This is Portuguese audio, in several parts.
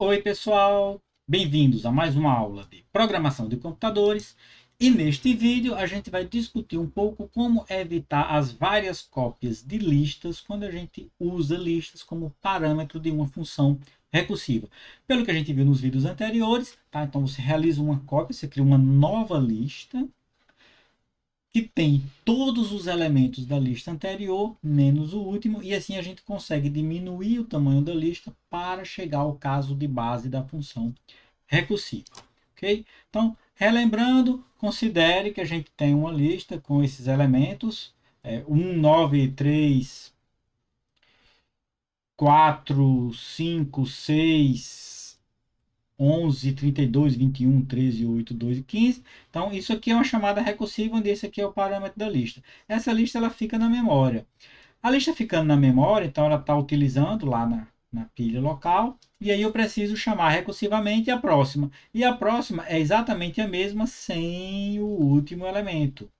Oi, pessoal! Bem-vindos a mais uma aula de programação de computadores. E neste vídeo a gente vai discutir um pouco como evitar as várias cópias de listas quando a gente usa listas como parâmetro de uma função recursiva. Pelo que a gente viu nos vídeos anteriores, tá? Então você realiza uma cópia, você cria uma nova lista que tem todos os elementos da lista anterior, menos o último, e assim a gente consegue diminuir o tamanho da lista para chegar ao caso de base da função recursiva. Ok? Então, relembrando, considere que a gente tem uma lista com esses elementos, 1, 9, 3, 4, 5, 6, 11, 32, 21, 13, 8, 2 e 15. Então, isso aqui é uma chamada recursiva, onde esse aqui é o parâmetro da lista. Essa lista ela fica na memória. A lista ficando na memória, então ela está utilizando lá na pilha local, e aí eu preciso chamar recursivamente a próxima. E a próxima é exatamente a mesma sem o último elemento.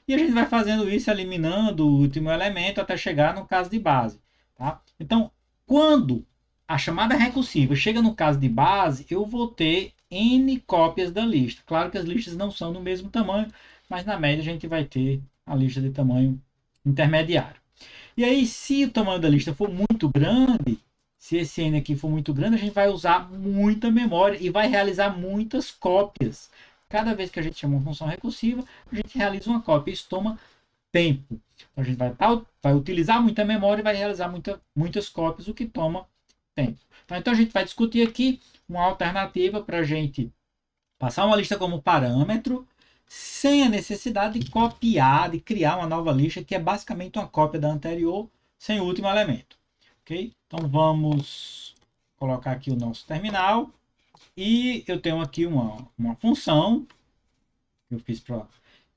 E a gente vai fazendo isso, eliminando o último elemento até chegar no caso de base. Tá? Então, quando a chamada recursiva chega no caso de base, eu vou ter N cópias da lista. Claro que as listas não são do mesmo tamanho, mas na média a gente vai ter a lista de tamanho intermediário. E aí, se o tamanho da lista for muito grande, se esse N aqui for muito grande, a gente vai usar muita memória e vai realizar muitas cópias. Cada vez que a gente chama uma função recursiva, a gente realiza uma cópia. Isso toma tempo. Então, a gente vai utilizar muita memória e vai realizar muitas cópias, o que toma tempo. Então a gente vai discutir aqui uma alternativa para a gente passar uma lista como parâmetro, sem a necessidade de copiar, de criar uma nova lista, que é basicamente uma cópia da anterior, sem o último elemento. Ok? Então vamos colocar aqui o nosso terminal. E eu tenho aqui uma função que eu fiz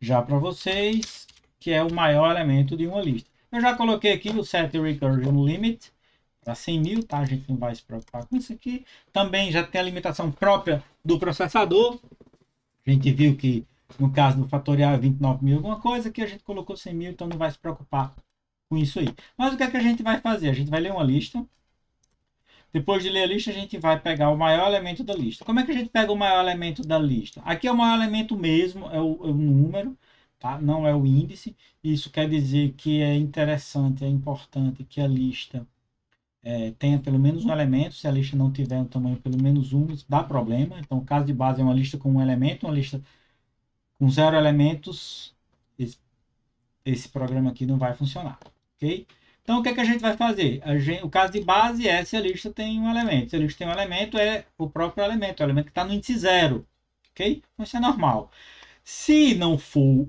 já para vocês, que é o maior elemento de uma lista. Eu já coloquei aqui o set recursion limit para 100 mil, tá? A gente não vai se preocupar com isso aqui. Também já tem a limitação própria do processador. A gente viu que no caso do fatorial é 29 mil alguma coisa, que a gente colocou 100 mil, então não vai se preocupar com isso aí. Mas o que é que a gente vai fazer? A gente vai ler uma lista. Depois de ler a lista, a gente vai pegar o maior elemento da lista. Como é que a gente pega o maior elemento da lista? Aqui é o maior elemento mesmo, é o número, tá? Não é o índice. Isso quer dizer que é interessante, é importante que a lista tenha pelo menos um elemento. Se a lista não tiver um tamanho pelo menos um, isso dá problema. Então, o caso de base é uma lista com um elemento, uma lista com 0 elementos. Esse programa aqui não vai funcionar, ok? Então, o que é que a gente vai fazer? O caso de base é se a lista tem um elemento. Se a lista tem um elemento, é o próprio elemento, o elemento que está no índice 0. Ok? Então, isso é normal. Se não for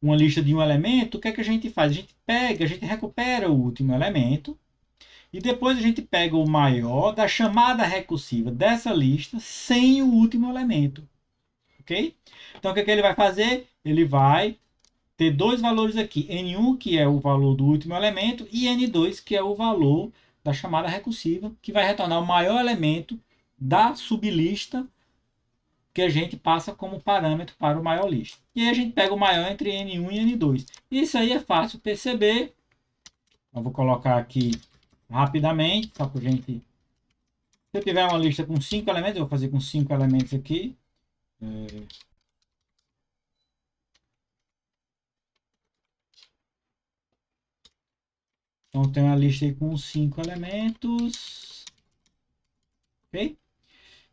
uma lista de um elemento, o que é que a gente faz? A gente recupera o último elemento e depois a gente pega o maior da chamada recursiva dessa lista sem o último elemento. Ok? Então, o que é que ele vai fazer? Ele vai ter dois valores aqui, N1, que é o valor do último elemento, e N2, que é o valor da chamada recursiva, que vai retornar o maior elemento da sublista que a gente passa como parâmetro para o maior lista. E aí a gente pega o maior entre N1 e N2. Isso aí é fácil perceber. Eu vou colocar aqui rapidamente, só para a gente... Se eu tiver uma lista com 5 elementos, eu vou fazer com 5 elementos aqui. Então, tem uma lista aí com 5 elementos. Ok?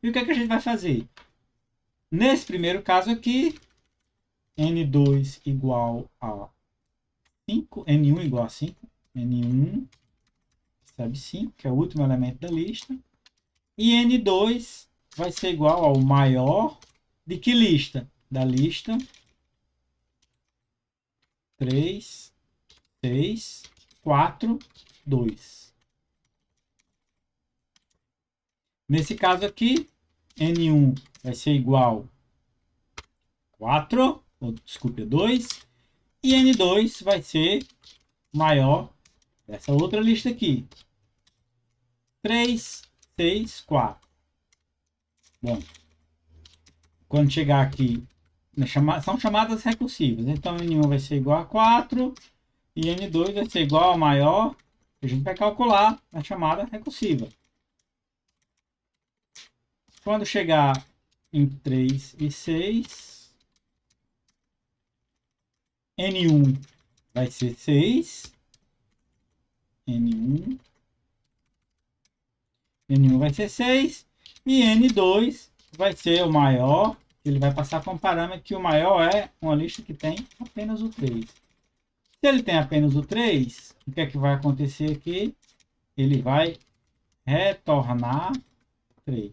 E o que é que a gente vai fazer? Nesse primeiro caso aqui, N2 igual a 5, N1 igual a 5, N1 recebe 5, que é o último elemento da lista. E N2 vai ser igual ao maior de que lista? Da lista 3, 6, 4, 2. Nesse caso aqui, N1 vai ser igual a 4, desculpe, 2. E N2 vai ser maior dessa outra lista aqui. 3, 6, 4. Bom, quando chegar aqui, são chamadas recursivas. Então, N1 vai ser igual a 4 e N2 vai ser igual a maior A gente vai calcular a chamada recursiva. Quando chegar em 3 e 6, N1 vai ser 6. N1 vai ser 6. E N2 vai ser o maior. Ele vai passar como parâmetro que o maior é uma lista que tem apenas o 3. Se ele tem apenas o 3, o que é que vai acontecer aqui? Ele vai retornar 3.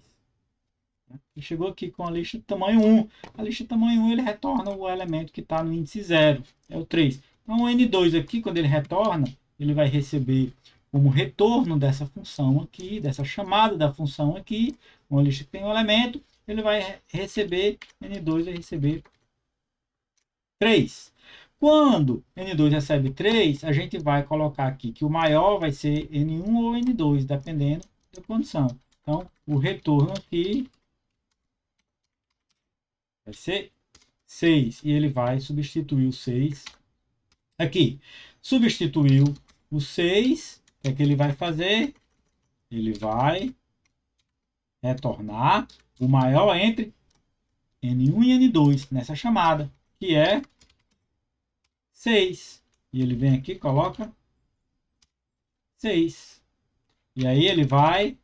E chegou aqui com a lista tamanho 1. A lista tamanho 1 ele retorna o elemento que está no índice 0, é o 3. Então o N2 aqui, quando ele retorna, ele vai receber como retorno dessa função aqui, dessa chamada da função aqui, uma lista que tem um elemento, ele vai receber, N2 vai receber 3. Quando N2 recebe 3, a gente vai colocar aqui que o maior vai ser N1 ou N2, dependendo da condição. Então, o retorno aqui vai ser 6. E ele vai substituir o 6 aqui. Substituiu o 6. O que é que ele vai fazer? Ele vai retornar o maior entre N1 e N2 nessa chamada, que é 6. E ele vem aqui e coloca 6. E aí ele vai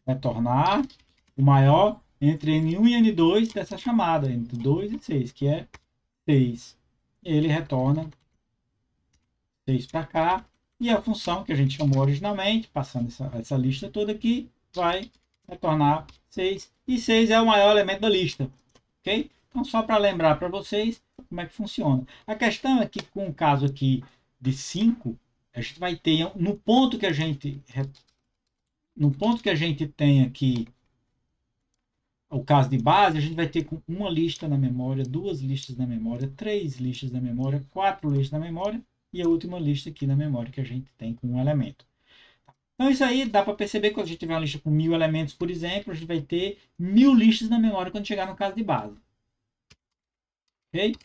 retornar o maior entre N1 e N2 dessa chamada, entre 2 e 6, que é 6. E ele retorna 6 para cá. E a função que a gente chamou originalmente, passando essa lista toda aqui, vai retornar 6. E 6 é o maior elemento da lista. Ok? Então, só para lembrar para vocês como é que funciona. A questão é que com o caso aqui de 5, a gente vai ter, no ponto que a gente tem aqui o caso de base, a gente vai ter com uma lista na memória, 2 listas na memória, 3 listas na memória, 4 listas na memória e a última lista aqui na memória que a gente tem com um elemento. Então isso aí dá para perceber que quando a gente tiver uma lista com 1000 elementos, por exemplo, a gente vai ter 1000 listas na memória quando chegar no caso de base. Ok?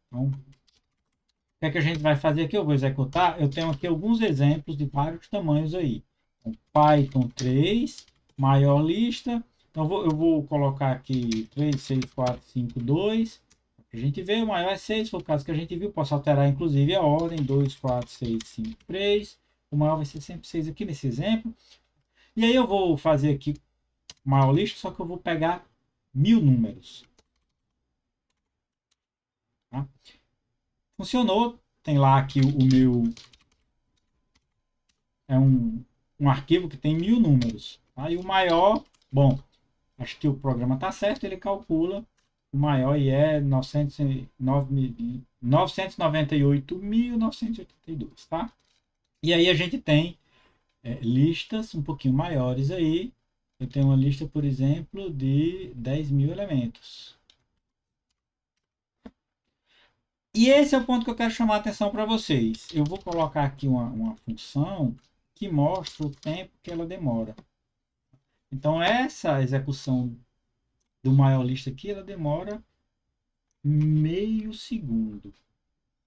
Então, o que é que a gente vai fazer aqui? Eu vou executar. Eu tenho aqui alguns exemplos de vários tamanhos aí. Então, Python 3, maior lista. Então, eu vou colocar aqui 3, 6, 4, 5, 2. A gente vê, o maior é 6, foi o caso que a gente viu. Posso alterar, inclusive, a ordem. 2, 4, 6, 5, 3. O maior vai ser sempre 6 aqui nesse exemplo. E aí eu vou fazer aqui maior lista, só que eu vou pegar 1000 números. Tá? Funcionou. Tem lá aqui o meu... É um arquivo que tem 1000 números. Aí o maior... Bom, acho que o programa está certo. Ele calcula o maior e é 998.982, tá? E aí a gente tem listas um pouquinho maiores aí. Eu tenho uma lista, por exemplo, de 10.000 elementos. E esse é o ponto que eu quero chamar a atenção para vocês. Eu vou colocar aqui uma função que mostra o tempo que ela demora. Então, essa execução do maior lista aqui, ela demora meio segundo.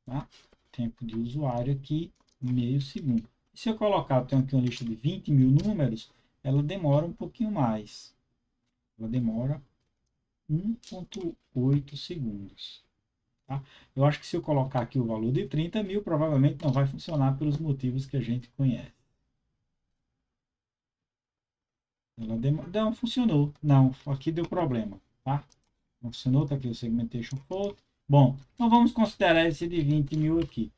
Tá? Tempo de usuário aqui, meio segundo. E se eu colocar, eu tenho aqui uma lista de 20.000 números, ela demora um pouquinho mais. Ela demora 1,8 segundos. Tá? Eu acho que se eu colocar aqui o valor de 30.000, provavelmente não vai funcionar pelos motivos que a gente conhece. Ela não funcionou. Não, aqui deu problema. Tá? Não funcionou, está aqui o segmentation fault. Bom, então vamos considerar esse de 20.000 aqui.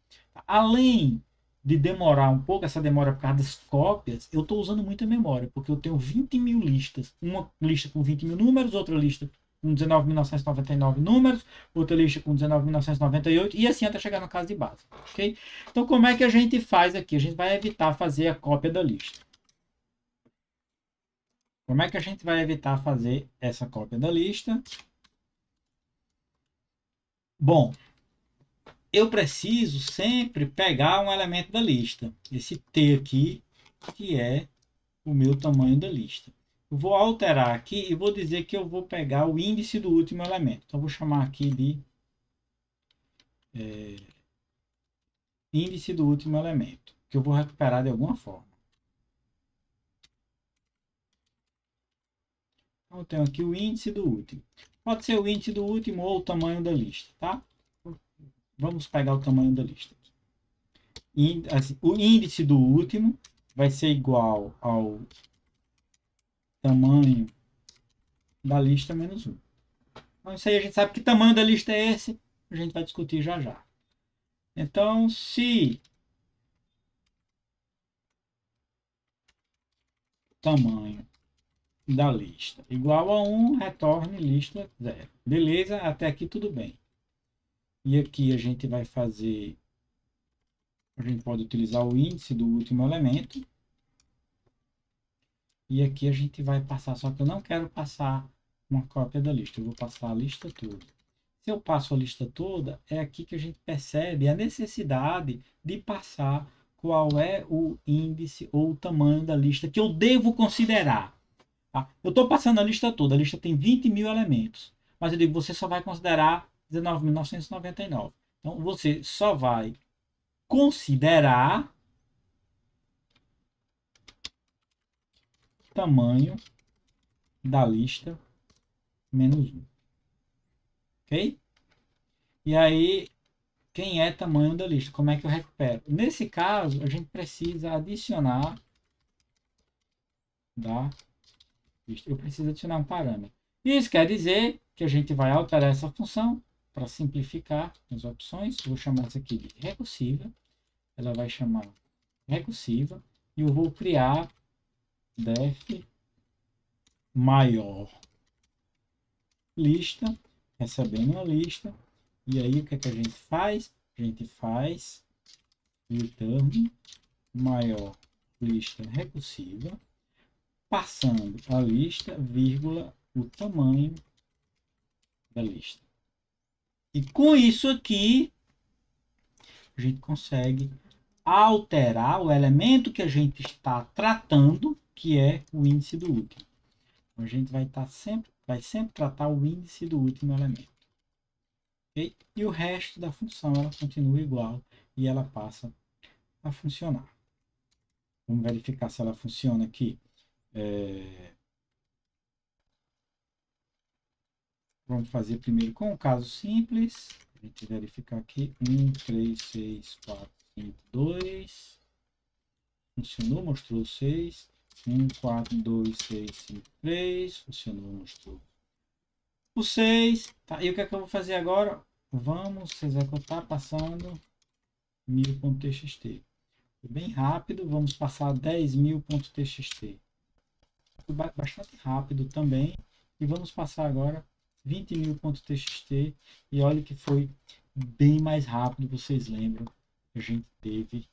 Além de demorar um pouco, essa demora por causa das cópias, eu estou usando muita memória, porque eu tenho 20.000 listas. Uma lista com 20.000 números, outra lista com 19.999 números, outra lista com 19.998 e assim até chegar no caso de base. Ok? Então, como é que a gente faz aqui? A gente vai evitar fazer a cópia da lista. Como é que a gente vai evitar fazer essa cópia da lista? Bom, eu preciso sempre pegar um elemento da lista. Esse T aqui, que é o meu tamanho da lista. Eu vou alterar aqui e vou dizer que eu vou pegar o índice do último elemento. Então, eu vou chamar aqui de índice do último elemento, que eu vou recuperar de alguma forma. Então, eu tenho aqui o índice do último. Pode ser o índice do último ou o tamanho da lista, tá? Vamos pegar o tamanho da lista. O índice do último vai ser igual ao tamanho da lista menos 1. Então, isso aí a gente sabe que tamanho da lista é esse. A gente vai discutir já já. Então, se tamanho da lista igual a 1, retorne lista 0. Beleza? Até aqui tudo bem. E aqui a gente vai fazer... A gente pode utilizar o índice do último elemento. E aqui a gente vai passar, só que eu não quero passar uma cópia da lista. Eu vou passar a lista toda. Se eu passo a lista toda, é aqui que a gente percebe a necessidade de passar qual é o índice ou o tamanho da lista que eu devo considerar. Tá? Eu estou passando a lista toda, a lista tem 20 mil elementos, mas eu digo, você só vai considerar 19.999. Então, você só vai considerar tamanho da lista menos 1. Ok? E aí, quem é tamanho da lista? Como é que eu recupero? Nesse caso, a gente precisa adicionar da lista. Eu preciso adicionar um parâmetro. Isso quer dizer que a gente vai alterar essa função para simplificar as opções. Eu vou chamar isso aqui de recursiva. Ela vai chamar recursiva. E eu vou criar def maior lista, recebendo uma lista. E aí, o que é que a gente faz? A gente faz return maior lista recursiva, passando a lista, vírgula, o tamanho da lista. E com isso aqui, a gente consegue alterar o elemento que a gente está tratando, que é o índice do último. Então, a gente vai sempre tratar o índice do último elemento. Okay? E o resto da função ela continua igual e ela passa a funcionar. Vamos verificar se ela funciona aqui. Vamos fazer primeiro com um caso simples. A gente verificar aqui. 1, 3, 6, 4, 5, 2. Funcionou, mostrou 6. 1, 4, 2, 6, 5, 3. Funcionou, mostrou o 6. Tá, e o que é que eu vou fazer agora? Vamos executar passando 1000.txt. Bem rápido, vamos passar 10.000.txt. Bastante rápido também. E vamos passar agora 20.000.txt. E olha que foi bem mais rápido. Vocês lembram? A gente teve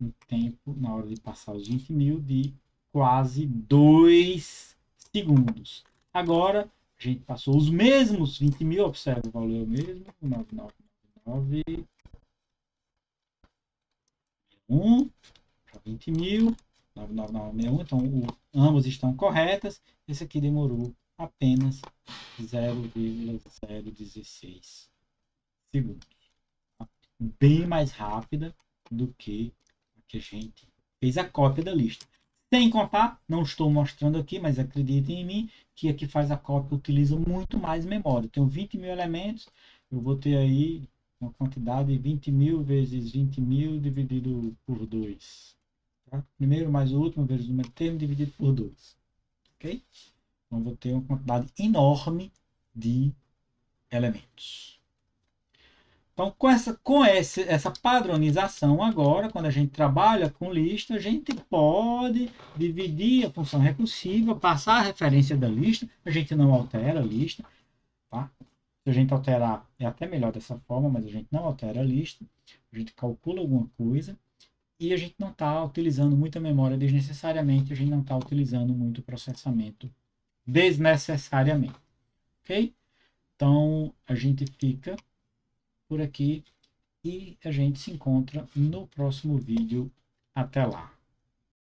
um tempo na hora de passar os 20.000 de quase 2 segundos. Agora a gente passou os mesmos 20.000. Observa o valor mesmo. 9999. 1 para 20.000. 99961. Então, ambas estão corretas. Esse aqui demorou apenas 0,016 segundos. Bem mais rápida do que a que a gente fez a cópia da lista. Sem contar, não estou mostrando aqui, mas acreditem em mim, que aqui faz a cópia utiliza muito mais memória. Eu tenho 20.000 elementos, eu vou ter aí uma quantidade de 20.000 vezes 20.000 dividido por 2. Tá? Primeiro mais o último vezes o número termo dividido por 2. Ok? Então, vou ter uma quantidade enorme de elementos. Então, com essa padronização agora, quando a gente trabalha com lista, a gente pode dividir a função recursiva, passar a referência da lista, a gente não altera a lista. Tá? Se a gente alterar, é até melhor dessa forma, mas a gente não altera a lista, a gente calcula alguma coisa, e a gente não está utilizando muita memória desnecessariamente, a gente não está utilizando muito processamento desnecessariamente. Ok? Então, a gente fica por aqui e a gente se encontra no próximo vídeo. Até lá!